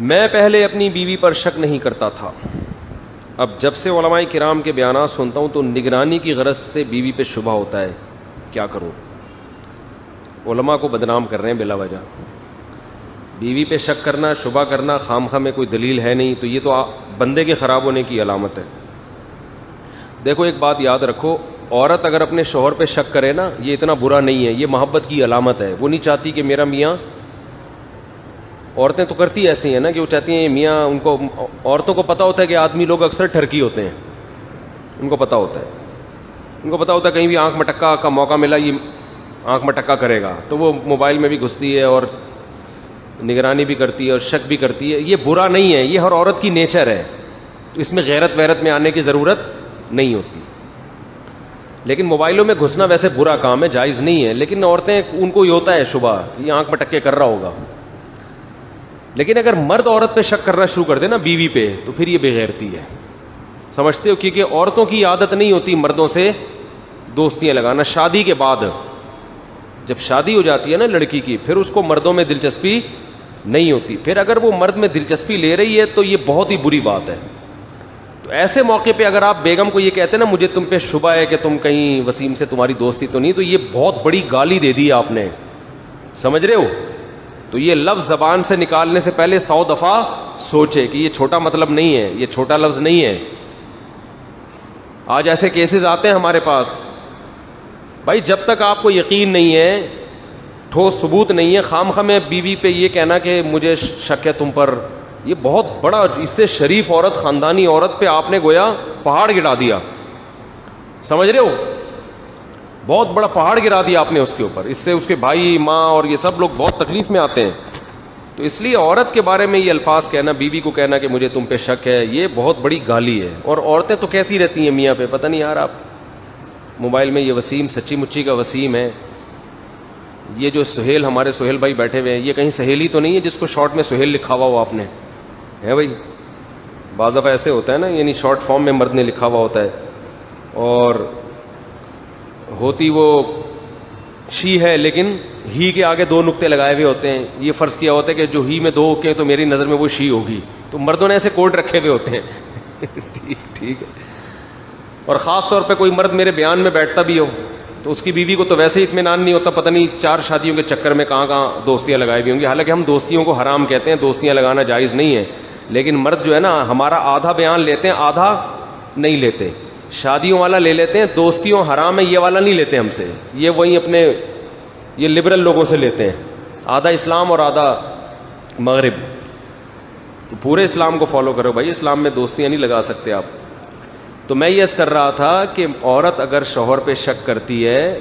میں پہلے اپنی بیوی پر شک نہیں کرتا تھا، اب جب سے علماء کرام کے بیانات سنتا ہوں تو نگرانی کی غرض سے بیوی پہ شبہ ہوتا ہے، کیا کروں؟ علماء کو بدنام کر رہے ہیں بلا وجہ. بیوی پہ شک کرنا، شبہ کرنا خام خواہ میں کوئی دلیل ہے نہیں، تو یہ تو بندے کے خراب ہونے کی علامت ہے. دیکھو ایک بات یاد رکھو، عورت اگر اپنے شوہر پہ شک کرے نا، یہ اتنا برا نہیں ہے، یہ محبت کی علامت ہے. وہ نہیں چاہتی کہ میرا میاں، عورتیں تو کرتی ایسی ہیں نا کہ وہ چاہتی ہیں میاں، ان کو عورتوں کو پتہ ہوتا ہے کہ آدمی لوگ اکثر ٹھرکی ہوتے ہیں، ان کو پتہ ہوتا ہے کہیں بھی آنکھ مٹکا کا موقع ملا یہ آنکھ مٹکا کرے گا، تو وہ موبائل میں بھی گھستی ہے اور نگرانی بھی کرتی ہے اور شک بھی کرتی ہے. یہ برا نہیں ہے، یہ ہر عورت کی نیچر ہے، اس میں غیرت ویرت میں آنے کی ضرورت نہیں ہوتی. لیکن موبائلوں میں گھسنا ویسے برا کام ہے، جائز نہیں ہے، لیکن عورتیں ان کو یہ ہوتا ہے شبہ، یہ آنکھ مٹکے کر رہا ہوگا. لیکن اگر مرد عورت پہ شک کرنا شروع کر دے نا، بیوی پہ، تو پھر یہ بے غیرتی ہے. سمجھتے ہو؟ کیونکہ عورتوں کی عادت نہیں ہوتی مردوں سے دوستیاں لگانا. شادی کے بعد جب شادی ہو جاتی ہے نا لڑکی کی، پھر اس کو مردوں میں دلچسپی نہیں ہوتی. پھر اگر وہ مرد میں دلچسپی لے رہی ہے تو یہ بہت ہی بری بات ہے. تو ایسے موقع پہ اگر آپ بیگم کو یہ کہتے ہیں نا مجھے تم پہ شبہ ہے کہ تم کہیں وسیم سے تمہاری دوستی تو نہیں، تو یہ بہت بڑی گالی دے دی آپ نے. سمجھ رہے ہو؟ تو یہ لفظ زبان سے نکالنے سے پہلے 100 دفعہ سوچے کہ یہ چھوٹا مطلب نہیں ہے، یہ چھوٹا لفظ نہیں ہے. آج ایسے کیسز آتے ہیں ہمارے پاس. بھائی جب تک آپ کو یقین نہیں ہے، ٹھوس ثبوت نہیں ہے، خام خواہ میں بیوی پہ یہ کہنا کہ مجھے شک ہے تم پر، یہ بہت بڑا، اس سے شریف عورت، خاندانی عورت پہ آپ نے گویا پہاڑ گرا دیا. سمجھ رہے ہو؟ بہت بڑا پہاڑ گرا دیا آپ نے اس کے اوپر. اس سے اس کے بھائی، ماں اور یہ سب لوگ بہت تکلیف میں آتے ہیں. تو اس لیے عورت کے بارے میں یہ الفاظ کہنا، بیوی کو کہنا کہ مجھے تم پہ شک ہے، یہ بہت بڑی گالی ہے. اور عورتیں تو کہتی رہتی ہیں میاں پہ، پتہ نہیں یار آپ موبائل میں یہ وسیم سچی مچی کا وسیم ہے، یہ جو سہیل، ہمارے سہیل بھائی بیٹھے ہوئے ہیں، یہ کہیں سہیلی تو نہیں ہے جس کو شارٹ میں سہیل لکھا ہوا آپ نے ہے؟ بھائی بعض دفعہ ایسے ہوتا ہے نا، یعنی شارٹ فارم میں مرد نے لکھا ہوا ہوتا ہے اور ہوتی وہ شی ہے، لیکن ہی کے آگے 2 نقطے لگائے ہوئے ہوتے ہیں. یہ فرض کیا ہوتا ہے کہ جو ہی میں 2 کے تو میری نظر میں وہ شی ہوگی. تو مردوں نے ایسے کوڈ رکھے ہوئے ہوتے ہیں. ٹھیک ہے. اور خاص طور پہ کوئی مرد میرے بیان میں بیٹھتا بھی ہو تو اس کی بیوی کو تو ویسے ہی اطمینان نہیں ہوتا، پتہ نہیں 4 شادیوں کے چکر میں کہاں کہاں دوستیاں لگائی ہوئی ہوں گی. حالانکہ ہم دوستیوں کو حرام کہتے ہیں، دوستیاں لگانا جائز نہیں ہے، لیکن مرد جو ہے نا ہمارا آدھا بیان لیتے ہیں، آدھا نہیں لیتے. شادیوں والا لے لیتے ہیں، دوستیوں حرام ہے یہ والا نہیں لیتے ہم سے. یہ وہیں اپنے یہ لبرل لوگوں سے لیتے ہیں، آدھا اسلام اور آدھا مغرب. تو پورے اسلام کو فالو کرو بھائی، اسلام میں دوستیاں نہیں لگا سکتے آپ. تو میں یہ کر رہا تھا کہ عورت اگر شوہر پہ شک کرتی ہے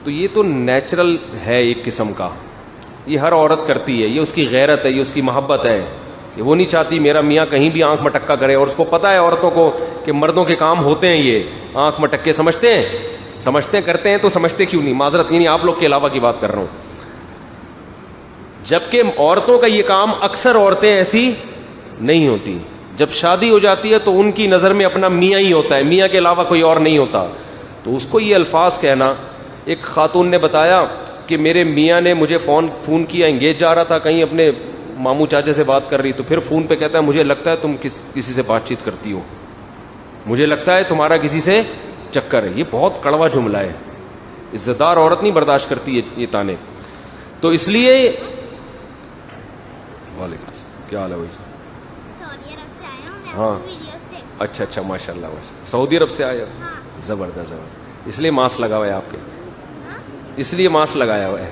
تو یہ تو نیچرل ہے ایک قسم کا، یہ ہر عورت کرتی ہے، یہ اس کی غیرت ہے، یہ اس کی محبت ہے. وہ نہیں چاہتی میرا میاں کہیں بھی آنکھ مٹکا کرے. اور اس کو پتہ ہے عورتوں کو کہ مردوں کے کام ہوتے ہیں یہ آنکھ مٹکے. سمجھتے کرتے ہیں تو سمجھتے کیوں نہیں؟ معذرت، یعنی آپ لوگ کے علاوہ کی بات کر رہا ہوں. جبکہ عورتوں کا یہ کام، اکثر عورتیں ایسی نہیں ہوتی. جب شادی ہو جاتی ہے تو ان کی نظر میں اپنا میاں ہی ہوتا ہے، میاں کے علاوہ کوئی اور نہیں ہوتا. تو اس کو یہ الفاظ کہنا. ایک خاتون نے بتایا کہ میرے میاں نے مجھے فون کیا، انگیج جا رہا تھا کہیں، اپنے ماموں چاچے سے بات کر رہی، تو پھر فون پہ کہتا ہے مجھے لگتا ہے تم کسی سے بات چیت کرتی ہو، مجھے لگتا ہے تمہارا کسی سے چکر ہے. یہ بہت کڑوا جملہ ہے، عزت دار عورت نہیں برداشت کرتی یہ تانے. تو اس لیے وعلیکم السلام، کیا حال ہے بھائی؟ ہاں اچھا ماشاء اللہ. سعودی عرب سے آئے؟ زبردست. اس لیے ماسک لگا ہوا ہے آپ کے، اس لیے ماسک لگایا ہوا ہے.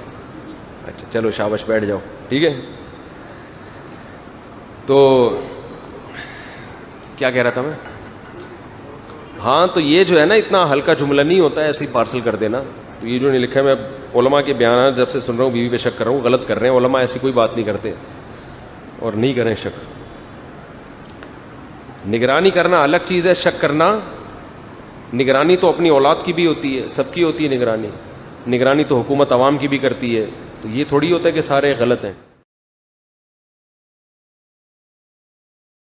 اچھا چلو شاباش، بیٹھ جاؤ. ٹھیک ہے. تو کیا کہہ رہا تھا میں؟ ہاں تو یہ جو ہے نا اتنا ہلکا جملہ نہیں ہوتا ہے ایسے ہی پارسل کر دینا. تو یہ جو نہیں لکھا ہے، میں علماء کے بیانات جب سے سن رہا ہوں بیوی پہ شک کر رہا ہوں، غلط کر رہے ہیں علماء. ایسی کوئی بات نہیں کرتے اور نہیں کریں شک. نگرانی کرنا الگ چیز ہے، شک کرنا. نگرانی تو اپنی اولاد کی بھی ہوتی ہے، سب کی ہوتی ہے نگرانی. نگرانی تو حکومت عوام کی بھی کرتی ہے. تو یہ تھوڑی ہوتا ہے کہ سارے غلط ہیں.